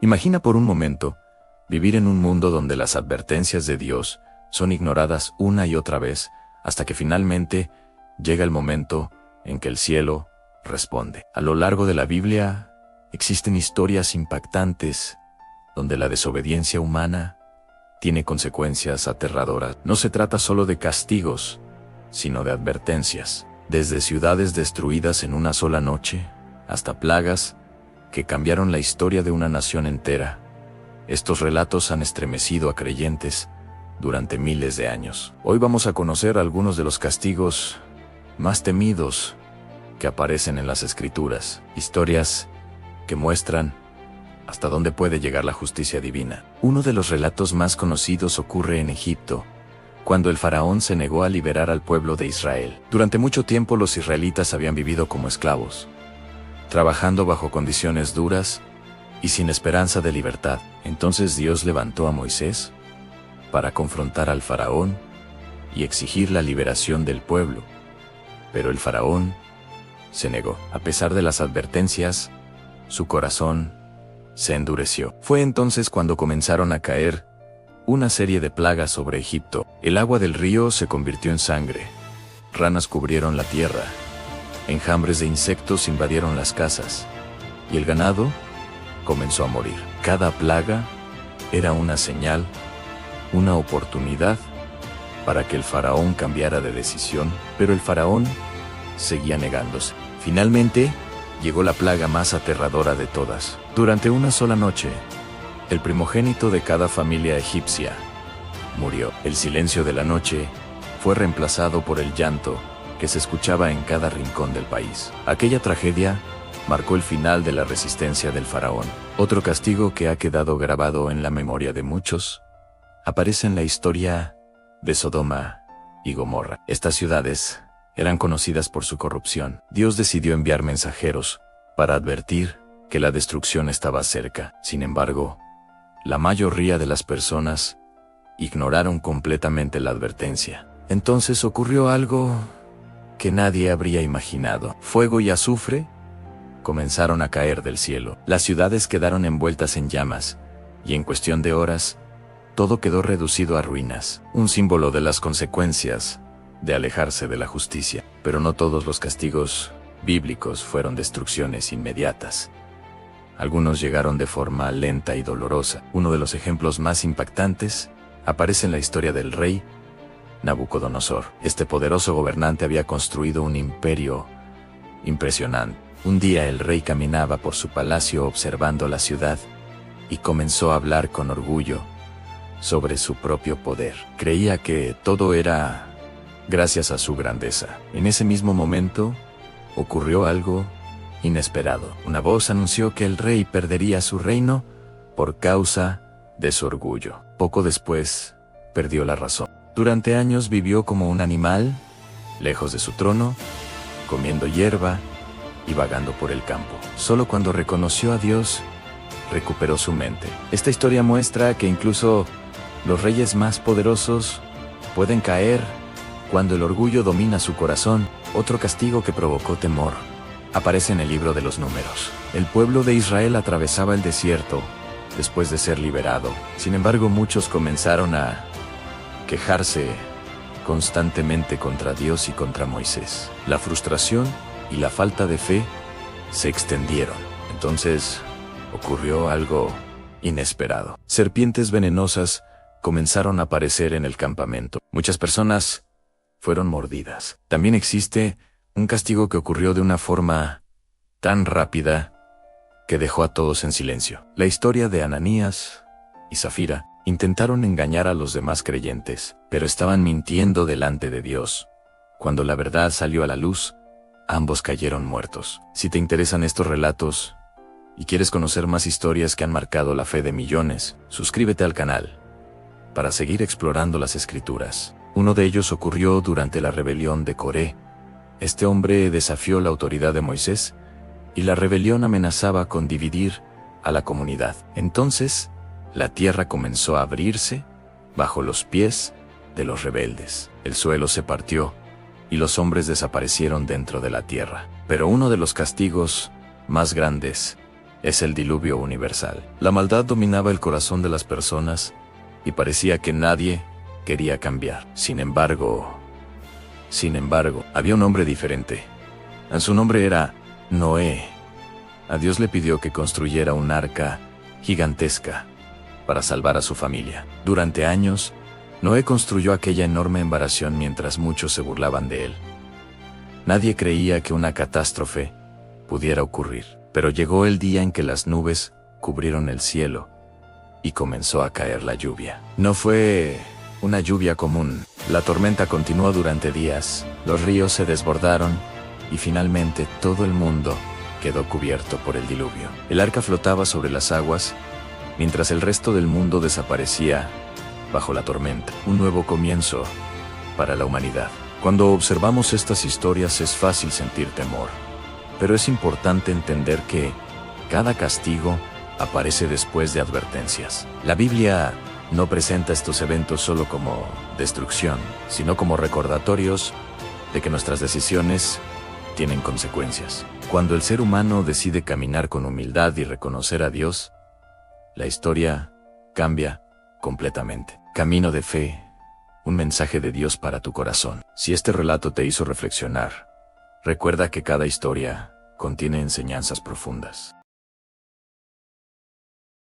Imagina por un momento vivir en un mundo donde las advertencias de Dios son ignoradas una y otra vez, hasta que finalmente llega el momento en que el cielo responde. A lo largo de la Biblia existen historias impactantes donde la desobediencia humana tiene consecuencias aterradoras. No se trata solo de castigos, sino de advertencias. Desde ciudades destruidas en una sola noche, hasta plagas que cambiaron la historia de una nación entera. Estos relatos han estremecido a creyentes durante miles de años. Hoy vamos a conocer algunos de los castigos más temidos que aparecen en las Escrituras. Historias que muestran hasta dónde puede llegar la justicia divina. Uno de los relatos más conocidos ocurre en Egipto, cuando el faraón se negó a liberar al pueblo de Israel. Durante mucho tiempo los israelitas habían vivido como esclavos, trabajando bajo condiciones duras y sin esperanza de libertad. Entonces Dios levantó a Moisés para confrontar al faraón y exigir la liberación del pueblo. Pero el faraón se negó. A pesar de las advertencias, su corazón se endureció. Fue entonces cuando comenzaron a caer una serie de plagas sobre Egipto. El agua del río se convirtió en sangre. Ranas cubrieron la tierra. Enjambres de insectos invadieron las casas. Y el ganado comenzó a morir. Cada plaga era una señal, una oportunidad para que el faraón cambiara de decisión, pero el faraón seguía negándose. Finalmente, llegó la plaga más aterradora de todas. Durante una sola noche, el primogénito de cada familia egipcia murió. El silencio de la noche fue reemplazado por el llanto que se escuchaba en cada rincón del país. Aquella tragedia marcó el final de la resistencia del faraón. Otro castigo que ha quedado grabado en la memoria de muchos aparece en la historia de Sodoma y Gomorra. Estas ciudades eran conocidas por su corrupción. Dios decidió enviar mensajeros para advertir que la destrucción estaba cerca. Sin embargo, la mayoría de las personas ignoraron completamente la advertencia. Entonces ocurrió algo que nadie habría imaginado. Fuego y azufre comenzaron a caer del cielo. Las ciudades quedaron envueltas en llamas, y en cuestión de horas, todo quedó reducido a ruinas. Un símbolo de las consecuencias de alejarse de la justicia. Pero no todos los castigos bíblicos fueron destrucciones inmediatas. Algunos llegaron de forma lenta y dolorosa. Uno de los ejemplos más impactantes aparece en la historia del rey Nabucodonosor. Este poderoso gobernante había construido un imperio impresionante. Un día el rey caminaba por su palacio observando la ciudad y comenzó a hablar con orgullo sobre su propio poder. Creía que todo era gracias a su grandeza. En ese mismo momento, ocurrió algo inesperado. Una voz anunció que el rey perdería su reino por causa de su orgullo. Poco después, perdió la razón. Durante años vivió como un animal, lejos de su trono, comiendo hierba y vagando por el campo. Solo cuando reconoció a Dios, recuperó su mente. Esta historia muestra que incluso los reyes más poderosos pueden caer cuando el orgullo domina su corazón. Otro castigo que provocó temor aparece en el libro de los Números. El pueblo de Israel atravesaba el desierto después de ser liberado. Sin embargo, muchos comenzaron a quejarse constantemente contra Dios y contra Moisés. La frustración y la falta de fe se extendieron. Entonces, ocurrió algo inesperado. Serpientes venenosas comenzaron a aparecer en el campamento. Muchas personas fueron mordidas. También existe un castigo que ocurrió de una forma tan rápida que dejó a todos en silencio. La historia de Ananías y Zafira intentaron engañar a los demás creyentes, pero estaban mintiendo delante de Dios. Cuando la verdad salió a la luz, ambos cayeron muertos. Si te interesan estos relatos y quieres conocer más historias que han marcado la fe de millones, suscríbete al canal para seguir explorando las Escrituras. Uno de ellos ocurrió durante la rebelión de Coré. Este hombre desafió la autoridad de Moisés y la rebelión amenazaba con dividir a la comunidad. Entonces, la tierra comenzó a abrirse bajo los pies de los rebeldes. El suelo se partió y los hombres desaparecieron dentro de la tierra. Pero uno de los castigos más grandes es el diluvio universal. La maldad dominaba el corazón de las personas y parecía que nadie quería cambiar. Sin embargo, había un hombre diferente. Su nombre era Noé. A Dios le pidió que construyera un arca gigantesca para salvar a su familia. Durante años, Noé construyó aquella enorme embarcación mientras muchos se burlaban de él. Nadie creía que una catástrofe pudiera ocurrir, pero llegó el día en que las nubes cubrieron el cielo y comenzó a caer la lluvia. No fue una lluvia común. La tormenta continuó durante días, los ríos se desbordaron y finalmente todo el mundo quedó cubierto por el diluvio. El arca flotaba sobre las aguas mientras el resto del mundo desaparecía bajo la tormenta. Un nuevo comienzo para la humanidad. Cuando observamos estas historias es fácil sentir temor, pero es importante entender que cada castigo aparece después de advertencias. La Biblia no presenta estos eventos solo como destrucción, sino como recordatorios de que nuestras decisiones tienen consecuencias. Cuando el ser humano decide caminar con humildad y reconocer a Dios, la historia cambia completamente. Camino de fe, un mensaje de Dios para tu corazón. Si este relato te hizo reflexionar, recuerda que cada historia contiene enseñanzas profundas.